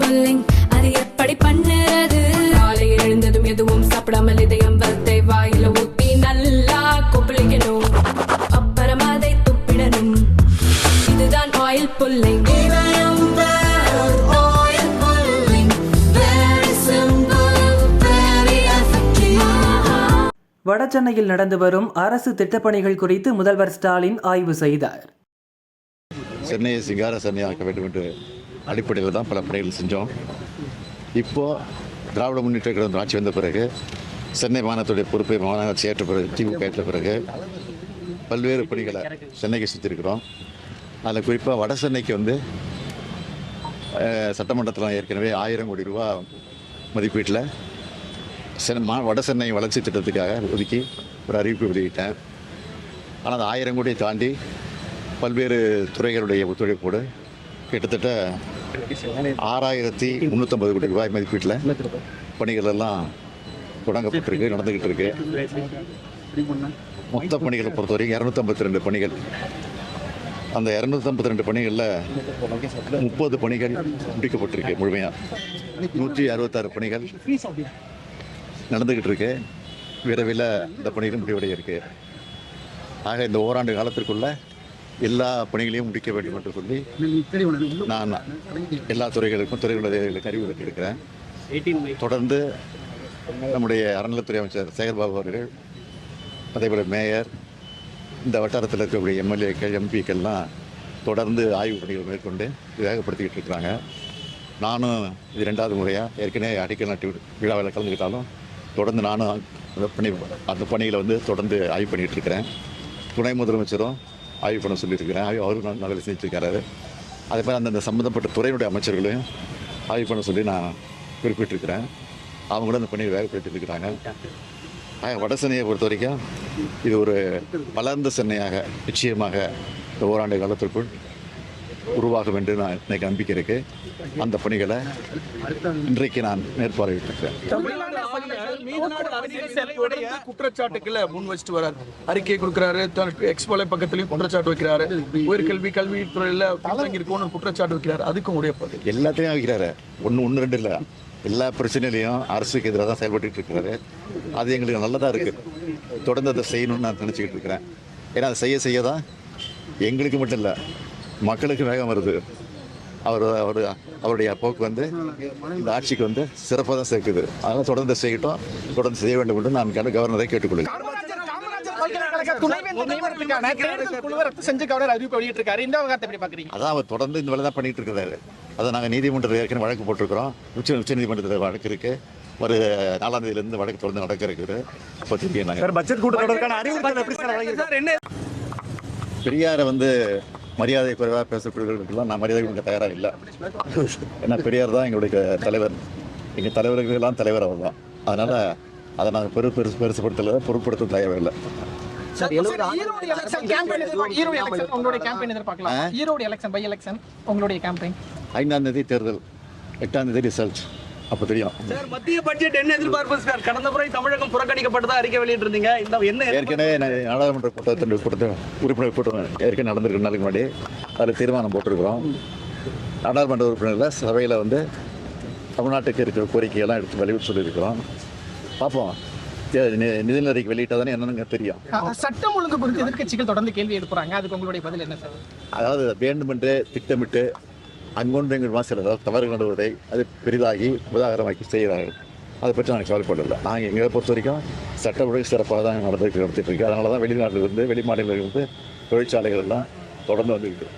Pulling அது எப்படி பண்ணுறது? காலையில் எழுந்ததும் எதுவும் சாப்பிடாமல் இதயம் வளத்தை வாயில ஊத்தி நல்லா கொப்பளிக்கணும், அப்புறம் அதை துப்பிடணும். இதுதான் ஆயில் புல்லிங். வடசென்னையில் நடந்து வரும் அரசு திட்டப்பணிகள் குறித்து முதல்வர் ஸ்டாலின் ஆய்வு செய்தார். சென்னையை சிங்கார சென்னையாக்க வேண்டும் என்ற அடிப்படையில் தான் பல பணிகள் செஞ்சோம். இப்போது திராவிட முன்னேற்ற கழகம் ஆட்சி வந்த பிறகு சென்னை மாநகரத்துடைய பொறுப்பை மாநகராட்சி ஏற்ற பிறகு திமுக ஏற்ற பிறகு பல்வேறு பணிகளை சென்னைக்கு செஞ்சுருக்கிறோம். அதில் குறிப்பாக வட சென்னைக்கு வந்து சட்டமன்றத்தில் ஏற்கனவே 1000 கோடி ரூபா மதிப்பீட்டில் வட சென்னை வளர்ச்சி திட்டத்துக்காக ஒதுக்கி ஒரு அறிவிப்பு வெளியிட்டேன். ஆனால் அந்த 1000 கோடியை தாண்டி பல்வேறு துறைகளுடைய ஒத்துழைப்போடு கிட்டத்தட்ட 6350 கோடி ரூபாய் மதிப்பீட்டில் பணிகள் எல்லாம் தொடங்கப்பட்டிருக்கு, நடந்துக்கிட்டு இருக்கு. மொத்த பணிகளை பொறுத்தவரைக்கும் 252 பணிகள். அந்த 252 பணிகளில் 30 பணிகள் முடிக்கப்பட்டிருக்கு முழுமையாக. 166 பணிகள் நடந்துக்கிட்டு இருக்கு. விரைவில் இந்த பணிகளும் முடிவடைய இருக்கு. ஆக இந்த ஓராண்டு காலத்திற்குள்ள எல்லா பணிகளையும் முடிக்க வேண்டும் என்று சொல்லி நான் எல்லா துறைகளுக்கு அறிவு இருக்கிறேன். தொடர்ந்து நம்முடைய அறநிலைத்துறை அமைச்சர் சேகர்பாபு அவர்கள், அதேபோல் மேயர், இந்த வட்டாரத்தில் இருக்கக்கூடிய எம்எல்ஏக்கள், எம்பிக்கள்லாம் தொடர்ந்து ஆய்வு பணிகள் மேற்கொண்டு வேகப்படுத்திக்கிட்டு இருக்கிறாங்க. நானும் இது 2வது முறையாக ஏற்கனவே அடிக்கல் நாட்டு விழாவில் கலந்துக்கிட்டாலும் தொடர்ந்து நானும் அந்த பணிகளை வந்து தொடர்ந்து ஆய்வு பண்ணிகிட்டு இருக்கிறேன். துணை முதலமைச்சரும் ஆய்வு பண்ண சொல்லியிருக்கிறேன். அவரும் நல்ல செஞ்சுருக்காரு. அதே மாதிரி அந்தந்த சம்மந்தப்பட்ட துறையினுடைய அமைச்சர்களையும் ஆய்வு பண்ண சொல்லி நான் குறிப்பிட்டிருக்கிறேன். அவங்க கூட அந்த பணியை வேகப்படுத்திட்டு இருக்கிறாங்க. வட சென்னையை பொறுத்த வரைக்கும் இது ஒரு வளர்ந்த சென்னையாக நிச்சயமாக இந்த ஓராண்டு காலத்திற்குள் உருவாகும் என்று நான் எனக்கு நம்பிக்கை இருக்கு. அந்த பணிகளை இன்றைக்கு நான் மேற்பார்வையிட்டிருக்கிறேன். குற்றச்சாட்டுக்களை முன் வச்சுட்டு வராரு, அறிக்கை கொடுக்கிறாரு, எக்ஸ்போல பக்கத்துலயும் குற்றச்சாட்டு வைக்கிறாரு, உயர்கல்வி கல்வித்துறையில இருக்கும்னு குற்றச்சாட்டு வைக்கிறாரு. அதுக்கும் உடைய எல்லாத்தையும் வைக்கிறாரு. ஒன்று ரெண்டு இல்லை, எல்லா பிரச்சனையிலையும் அரசுக்கு எதிராக தான் செயல்பட்டு இருக்கிறாரு. அது எங்களுக்கு நல்லதாக இருக்குது. தொடர்ந்து அதை செய்யணும்னு நான் நினச்சிக்கிட்டு இருக்கிறேன். ஏன்னா அதை செய்ய தான் எங்களுக்கு மட்டும் இல்லை, மக்களுக்கு வேகம் வருது. அவருடைய போக்கு வந்து இந்த ஆட்சிக்கு வந்து சிறப்பாக தான் சேர்க்குது. அதனால் தொடர்ந்து செய்யட்டும், தொடர்ந்து செய்ய வேண்டும் என்று நான் கவர்னரை கேட்டுக்கொள்கிறேன். அதான் அவர் தொடர்ந்து இந்த வேலை தான் பண்ணிட்டு இருக்கிறாரு. அதை நாங்கள் நீதிமன்றத்தில் ஏற்கனவே வழக்கு போட்டிருக்கிறோம். உச்ச நீதிமன்றத்தில் வழக்கு இருக்கு. ஒரு 4ஆம் தேதியிலிருந்து வழக்கு தொடர்ந்து நடக்க இருக்குது. அப்போ பெரியாரை வந்து மரியாதை குறைவாக பேசக்கூடியவர்களுக்கெல்லாம் நான் மரியாதை கொடுக்க தயாராக இல்லை. ஏன்னா பெரியார் தான் எங்களுடைய தலைவர். எங்கள் தலைவர்களுக்கெல்லாம் தலைவர் அவர் தான். அதனால் அதை நாங்கள் பெருசுப்படுத்தல பொருட்படுத்த தேவையில்லை. 5ஆம் தேதி தேர்தல், 8ஆம் தேதி ரிசல்ட், அப்போ தெரியும். மத்திய பட்ஜெட் என்ன எதிர்பார்ப்பு சார்? கடந்த முறை தமிழகம் புறக்கணிக்கப்பட்டதா அறிக்கை வெளியிட்டிருந்தீங்க. ஏற்கனவே நாடாளுமன்ற கூட்டத்தை உறுப்பினர் கூட்டம் ஏற்கனவே நடந்திருக்கு நாளுக்கு முன்னாடி. அதில் தீர்மானம் போட்டிருக்கிறோம். நாடாளுமன்ற உறுப்பினர்கள் சபையில் வந்து தமிழ்நாட்டுக்கு இருக்கிற கோரிக்கையெல்லாம் எடுத்து வலியுறுத்தி சொல்லியிருக்கிறோம். பார்ப்போம். நிதிநிலை அறிக்கை வெளியிட்டால் தானே என்னன்னு தெரியும். சட்டம் ஒழுங்கு குறித்து எதிர்க்கட்சிகள் தொடர்ந்து கேள்வி எழுப்புறாங்க. அதுக்கு உங்களுடைய பதில் என்ன சார்? அதாவது வேண்டுமென்றே திட்டமிட்டு அங்கொன்று எங்கள் சில தவறு நடுவதை அது பெரிதாகி உதாரணமாக்கி செய்கிறார்கள். அதை பற்றி நாங்கள் கவலைப்படலை. நாங்கள் எங்களை பொறுத்த வரைக்கும் சட்ட ஒழுங்கு சிறப்பாக தான் நடத்திட்டு இருக்கு. அதனால தான் வெளிநாட்டிலிருந்து வெளி மாநிலங்களிலிருந்து தொழிற்சாலைகள் எல்லாம் தொடர்ந்து வந்துருக்கு.